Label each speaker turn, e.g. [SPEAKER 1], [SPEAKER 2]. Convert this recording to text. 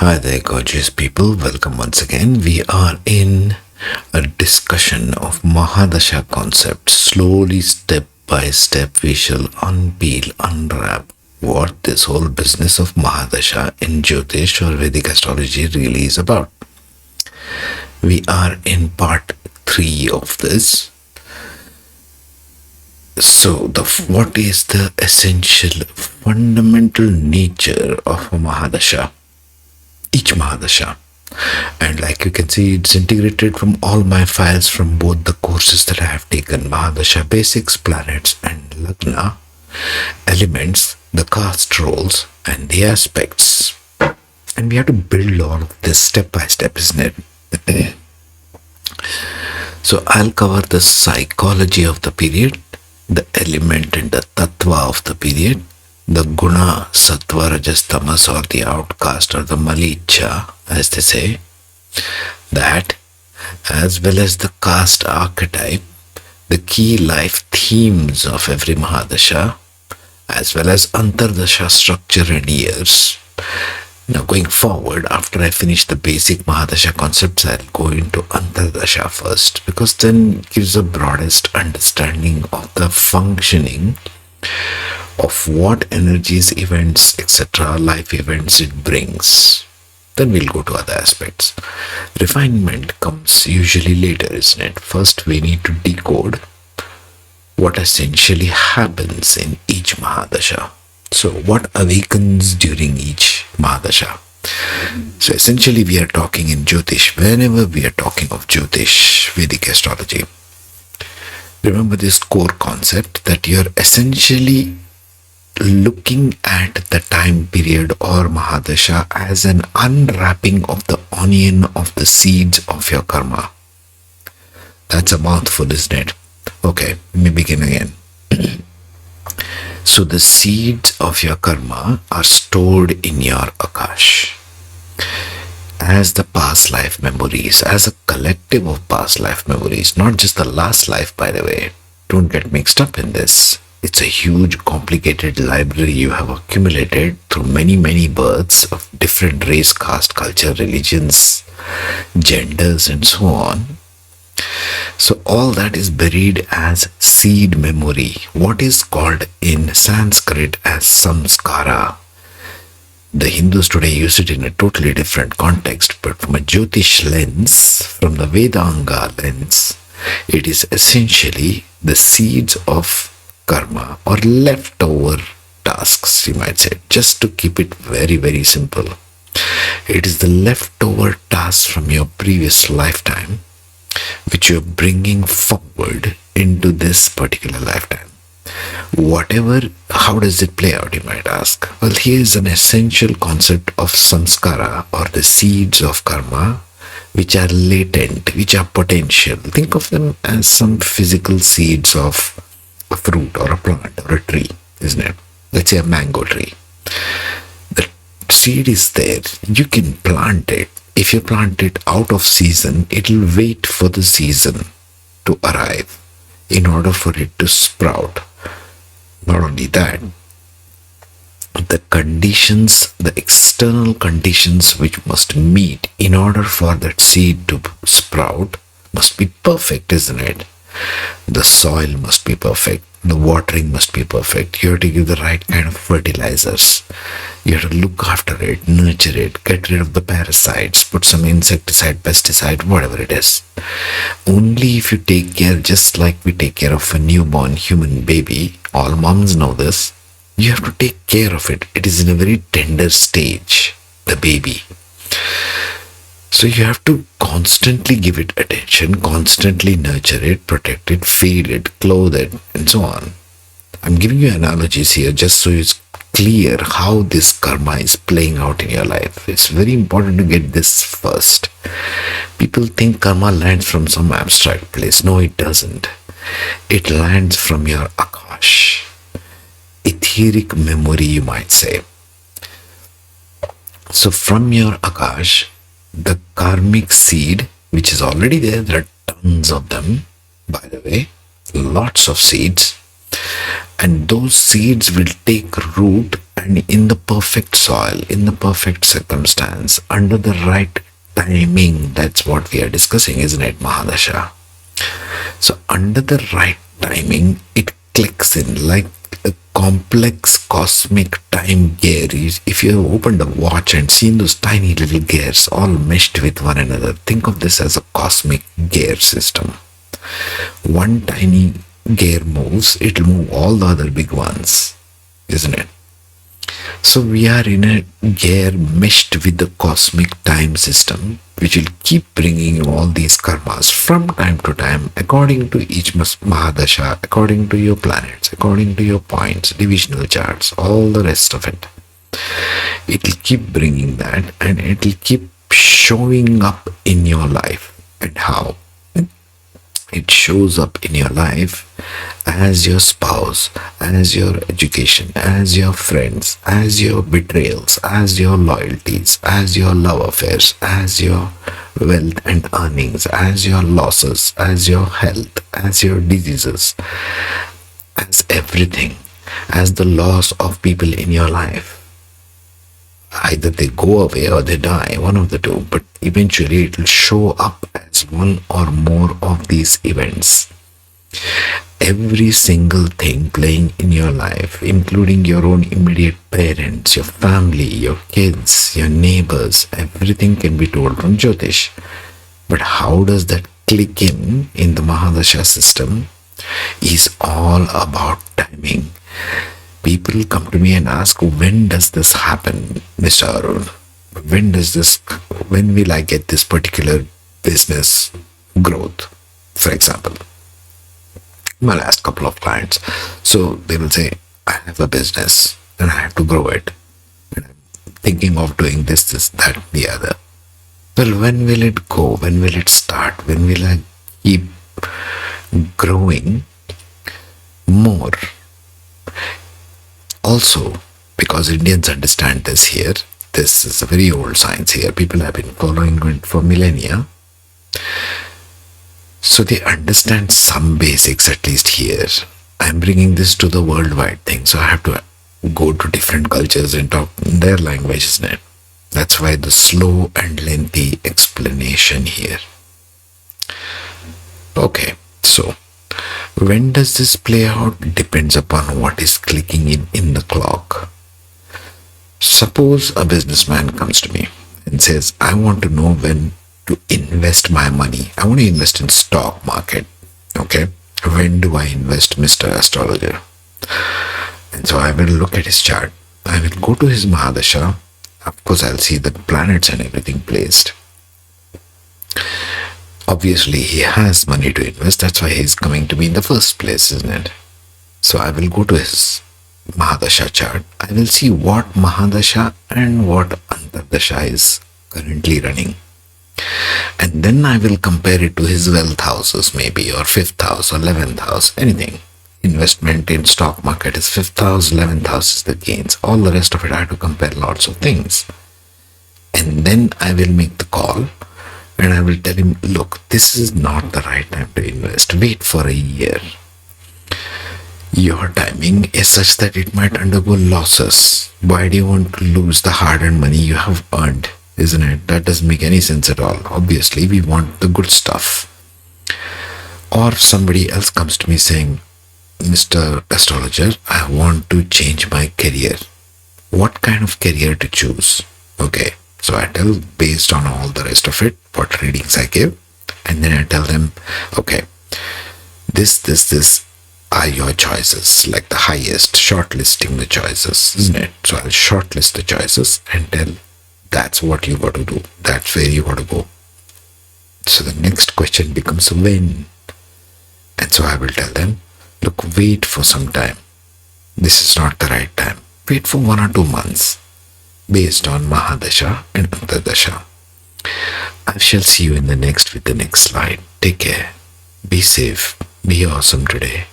[SPEAKER 1] Hi there, gorgeous people. Welcome once again. We are in a discussion of Mahadasha concept. Slowly, step by step, we shall unwrap what this whole business of Mahadasha in Jyotish or Vedic Astrology really is about. We are in part 3 of this. So, what is the essential, fundamental nature of a Mahadasha? Each Mahadasha. And like you can see, it's integrated from all my files from both the courses that I have taken, Mahadasha Basics, Planets and Lagna, Elements, the caste roles and the aspects. And we have to build all of this step by step, isn't it? So I'll cover the psychology of the period, the element and the Tatwa of the period, the Guna, Sattva, Rajas, Tamas, or the outcast, or the Malicha, as they say, that, as well as the caste archetype, the key life themes of every Mahadasha, as well as Antardasha structure and years. Now going forward, after I finish the basic Mahadasha concepts, I'll go into Antardasha first, because then it gives the broadest understanding of the functioning of what energies, events, etc., life events it brings. Then we'll go to other aspects. Refinement comes usually later, isn't it? First, we need to decode what essentially happens in each Mahadasha. So, what awakens during each Mahadasha? So, essentially, we are talking in Jyotish. Whenever we are talking of Jyotish, Vedic astrology, remember this core concept that you're essentially looking at the time period or Mahadasha as an unwrapping of the onion of the seeds of your karma. That's a mouthful, isn't it? Okay, let me begin again. So the seeds of your karma are stored in your Akasha as the past life memories, as a collective of past life memories, not just the last life, by the way. Don't get mixed up in this. It's a huge, complicated library you have accumulated through many, many births of different race, caste, culture, religions, genders, and so on. So all that is buried as seed memory, what is called in Sanskrit as Samskara. The Hindus today use it in a totally different context, but from a Jyotish lens, from the Vedanga lens, it is essentially the seeds of karma or leftover tasks, you might say, just to keep it very, very simple. It is the leftover tasks from your previous lifetime which you're bringing forward into this particular lifetime. How does it play out, you might ask? Well, here's an essential concept of samskara or the seeds of karma, which are latent, which are potential. Think of them as some physical seeds of a fruit or a plant or a tree, isn't it? Let's say a mango tree. The seed is there. You can plant it. If you plant it out of season, it'll wait for the season to arrive in order for it to sprout. Not only that, the conditions, the external conditions which must meet in order for that seed to sprout must be perfect, isn't it? The soil must be perfect. The watering must be perfect. You have to give the right kind of fertilizers. You have to look after it, nurture it, get rid of the parasites, put some insecticide, pesticide, whatever it is. Only if you take care, just like we take care of a newborn human baby, all moms know this, you have to take care of it. It is in a very tender stage, the baby. So you have to constantly give it attention, constantly nurture it, protect it, feed it, clothe it, and so on. I'm giving you analogies here just so it's clear how this karma is playing out in your life. It's very important to get this first. People think karma lands from some abstract place. No, it doesn't. It lands from your Akasha, etheric memory, you might say. So from your Akasha, the karmic seed, which is already there are tons of them, by the way, lots of seeds, and those seeds will take root and in the perfect soil, in the perfect circumstance, under the right timing. That's what we are discussing, isn't it, Mahadasha? So, under the right timing, it clicks in like a complex cosmic time gear. If you have opened a watch and seen those tiny little gears all meshed with one another, think of this as a cosmic gear system. One tiny gear moves, it'll move all the other big ones, isn't it? So we are in a gear meshed with the cosmic time system, which will keep bringing you all these karmas from time to time, according to each Mahadasha, according to your planets, according to your points, divisional charts, all the rest of it. It'll keep bringing that, and it'll keep showing up in your life. And how? It shows up in your life as your spouse, as your education, as your friends, as your betrayals, as your loyalties, as your love affairs, as your wealth and earnings, as your losses, as your health, as your diseases, as everything, as the loss of people in your life. Either they go away or they die, one of the two, but eventually it will show up as one or more of these events. Every single thing playing in your life, including your own immediate parents, your family, your kids, your neighbors, everything can be told from Jyotish. But how does that click in the Mahadasha system is all about timing. People come to me and ask, when does this happen, Mr. Arun? When will I get this particular business growth, for example? My last couple of clients. So they will say, I have a business and I have to grow it. And I'm thinking of doing this, that, the other. Well, when will it go? When will it start? When will I keep growing more? Also, because Indians understand this here, this is a very old science here. People have been following it for millennia. So they understand some basics at least here. I'm bringing this to the worldwide thing. So I have to go to different cultures and talk in their language, isn't it? That's why the slow and lengthy explanation here. Okay, so when does this play out depends upon what is clicking in the clock. Suppose a businessman comes to me and says, I want to know when to invest my money. I want to invest in stock market. Okay, when do I invest, Mr. Astrologer? And so I will look at his chart. I will go to his Mahadasha. Of course, I'll see the planets and everything placed. Obviously, he has money to invest. That's why he's coming to me in the first place, isn't it? So I will go to his Mahadasha chart. I will see what Mahadasha and what Antardasha is currently running. And then I will compare it to his wealth houses, maybe, or 5th house or 11th house, anything. Investment in stock market is 5th house, 11th house is the gains. All the rest of it I have to compare lots of things. And then I will make the call. And I will tell him, look, this is not the right time to invest. Wait for a year. Your timing is such that it might undergo losses. Why do you want to lose the hard-earned money you have earned? Isn't it? That doesn't make any sense at all. Obviously, we want the good stuff. Or somebody else comes to me saying, Mr. Astrologer, I want to change my career. What kind of career to choose? Okay. So I tell based on all the rest of it, what readings I give, and then I tell them, okay, this are your choices, like the highest, shortlisting the choices, isn't it? So I'll shortlist the choices and tell that's what you got to do. That's where you got to go. So the next question becomes when. And so I will tell them, look, wait for some time. This is not the right time. Wait for 1 or 2 months. Based on Mahadasha and Antardasha. I shall see you in the next with the next slide. Take care. Be safe. Be awesome today.